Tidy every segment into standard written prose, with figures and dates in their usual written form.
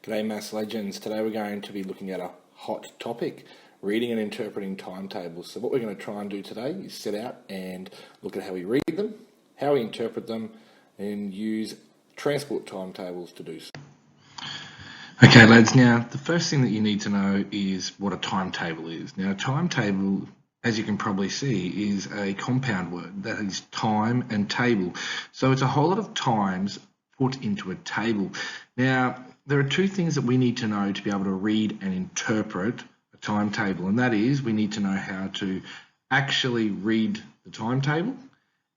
G'day Maths Legends. Today we're going to be looking at a hot topic, reading and interpreting timetables. So what we're going to try and do today is set out and look at how we read them, how we interpret them, and use transport timetables to do so. Okay lads, now the first thing that you need to know is what a timetable is. Now a timetable, as you can probably see, is a compound word. That is time and table. So it's a whole lot of times put into a table. Now, there are two things that we need to know to be able to read and interpret a timetable, and that is we need to know how to actually read the timetable,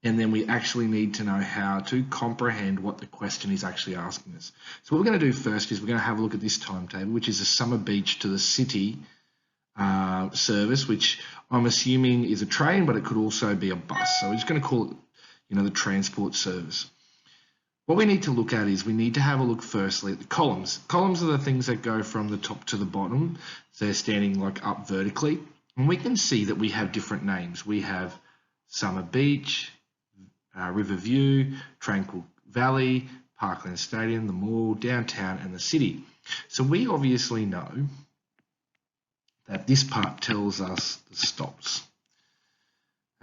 and then we actually need to know how to comprehend what the question is actually asking us. So what we're going to do first is we're going to have a look at this timetable, which is a summer beach to the city service, which I'm assuming is a train, but it could also be a bus. So we're just going to call it, the transport service. What we need to look at is we need to have a look firstly at the columns. Columns are the things that go from the top to the bottom. So they're standing like up vertically. And we can see that we have different names. We have Summer Beach, River View, Tranquil Valley, Parkland Stadium, the mall, downtown, and the city. So we obviously know that this part tells us the stops.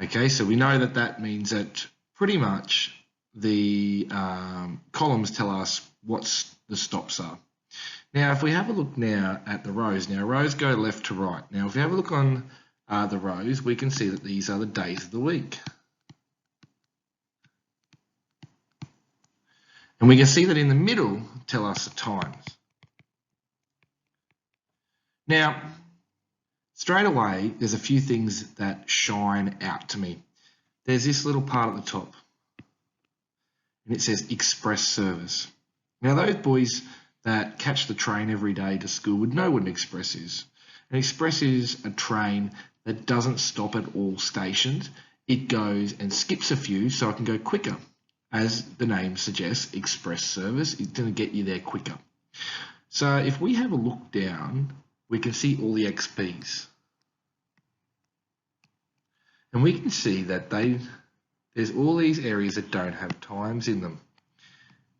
Okay, so we know that that means that pretty much the columns tell us what the stops are. Now, if we have a look now at the rows, now rows go left to right. Now, if we have a look on the rows, we can see that these are the days of the week. And we can see that in the middle tell us the times. Now, straight away, there's a few things that shine out to me. There's this little part at the top, and it says express service. Now those boys that catch the train every day to school would know what an express is. An express is a train that doesn't stop at all stations. It goes and skips a few so it can go quicker. As the name suggests, express service, it's going to get you there quicker. So if we have a look down, we can see all the XPs. And we can see that there's all these areas that don't have times in them.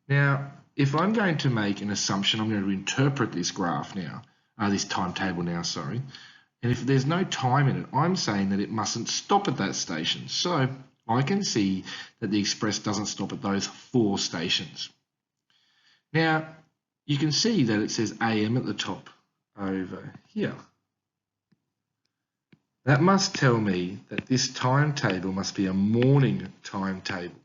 Now, if I'm going to make an assumption, I'm going to interpret this graph now, this timetable now, sorry. And if there's no time in it, I'm saying that it mustn't stop at that station. So I can see that the express doesn't stop at those 4 stations. Now, you can see that it says AM at the top over here. That must tell me that this timetable must be a morning timetable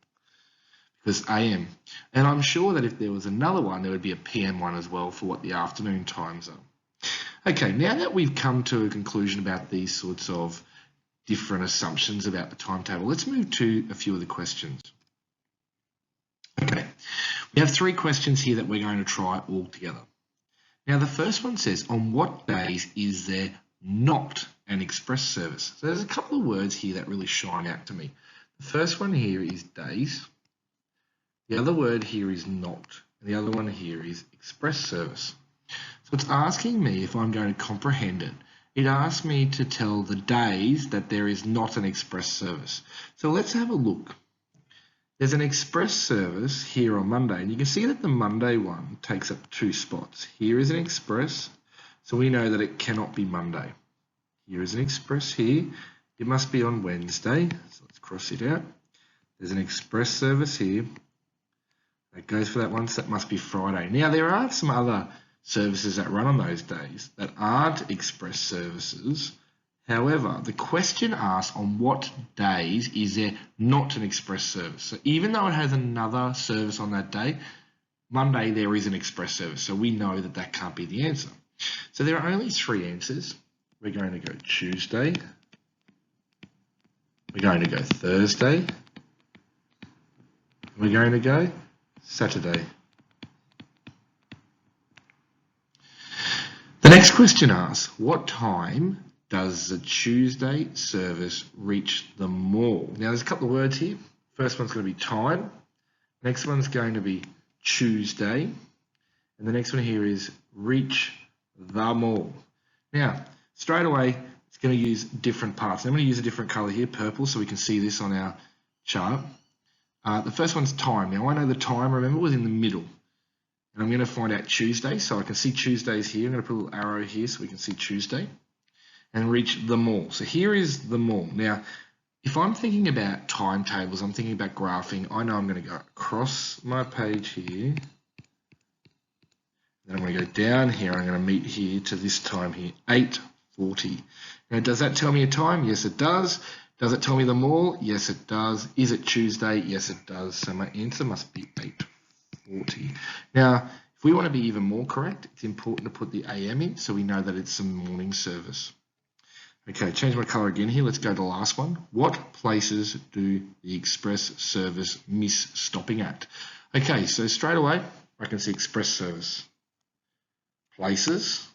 because AM. And I'm sure that if there was another one, there would be a PM one as well for what the afternoon times are. Okay, now that we've come to a conclusion about these sorts of different assumptions about the timetable, let's move to a few of the questions. Okay, we have 3 questions here that we're going to try all together. Now the first one says, on what days is there not an express service? So there's a couple of words here that really shine out to me. The first one here is days. The other word here is not. And the other one here is express service. So it's asking me if I'm going to comprehend it. It asks me to tell the days that there is not an express service. So let's have a look. There's an express service here on Monday, and you can see that the Monday one takes up 2 spots. Here is an express, so we know that it cannot be Monday. Here is an express here. It must be on Wednesday, so let's cross it out. There's an express service here. That goes for that one, so that must be Friday. Now, there are some other services that run on those days that aren't express services. However, the question asks on what days is there not an express service. So even though it has another service on that day, Monday there is an express service. So we know that that can't be the answer. So there are only 3 answers. We're going to go Tuesday. We're going to go Thursday. We're going to go Saturday. The next question asks, what time does the Tuesday service reach the mall? Now there's a couple of words here. First one's going to be time. Next one's going to be Tuesday. And the next one here is reach the mall. Now, straight away, it's going to use different parts. I'm going to use a different color here, purple, so we can see this on our chart. The first one's time. Now I know the time, remember, was in the middle. And I'm going to find out Tuesday. So I can see Tuesdays here. I'm going to put a little arrow here so we can see Tuesday. And reach the mall. So here is the mall. Now, if I'm thinking about timetables, I'm thinking about graphing, I know I'm going to go across my page here. Then I'm going to go down here. I'm going to meet here to this time here, 8:40. Now, does that tell me a time? Yes, it does. Does it tell me the mall? Yes, it does. Is it Tuesday? Yes, it does. So my answer must be 8:40. Now, if we want to be even more correct, it's important to put the AM in so we know that it's the morning service. Okay, change my color again here. Let's go to the last one. What places do the express service miss stopping at? Okay, so straight away, I can see express service, places,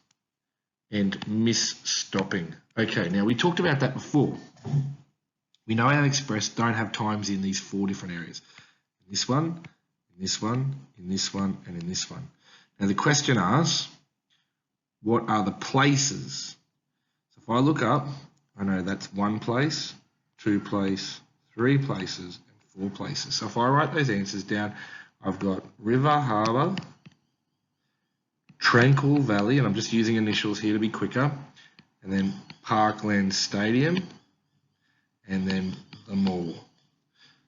and miss stopping. Okay, now we talked about that before. We know our express don't have times in these 4 different areas. In this one, in this one, in this one, and in this one. Now the question asks, what are the places? If I look up, I know that's 1 place, 2 place, 3 places, and 4 places. So if I write those answers down, I've got River Harbour, Tranquil Valley, and I'm just using initials here to be quicker, and then Parkland Stadium, and then the mall.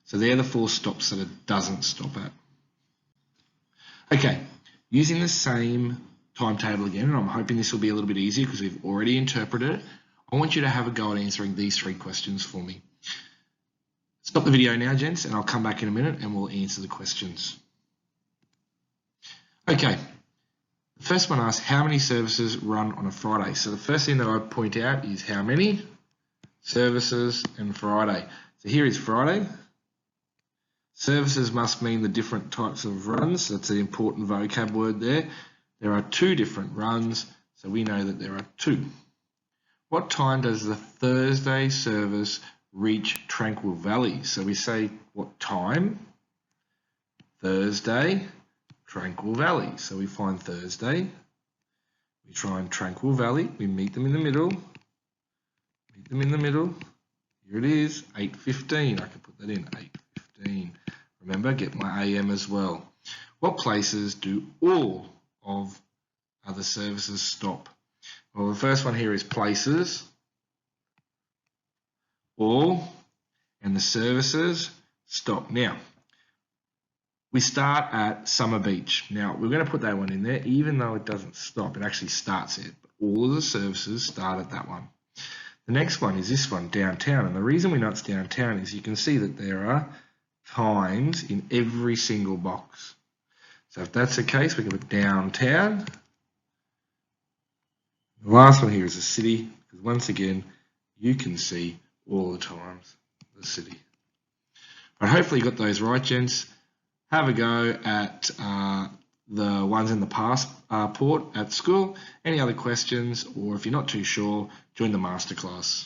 So they're the 4 stops that it doesn't stop at. Okay, using the same timetable again, and I'm hoping this will be a little bit easier because we've already interpreted it. I want you to have a go at answering these 3 questions for me. Stop the video now, gents, and I'll come back in a minute and we'll answer the questions. Okay, the first one asks, how many services run on a Friday? So the first thing that I point out is how many services and Friday. So here is Friday. Services must mean the different types of runs. That's the important vocab word there. There are 2 different runs, so we know that there are 2. What time does the Thursday service reach Tranquil Valley? So we say what time? Thursday, Tranquil Valley. So we find Thursday, we find Tranquil Valley, we meet them in the middle, meet them in the middle. Here it is, 8:15. I can put that in, 8:15. Remember, get my AM as well. What places do all of other services stop? Well, the first one here is places, all, and the services stop. Now, we start at Summer Beach. Now, we're going to put that one in there, even though it doesn't stop. It actually starts it. But all of the services start at that one. The next one is this one, downtown. And the reason we know it's downtown is you can see that there are times in every single box. So if that's the case, we can put downtown. The last one here is the city, because once again, you can see all the times the city. But hopefully you got those right, gents. Have a go at the ones in the passport at school. Any other questions, or if you're not too sure, join the masterclass.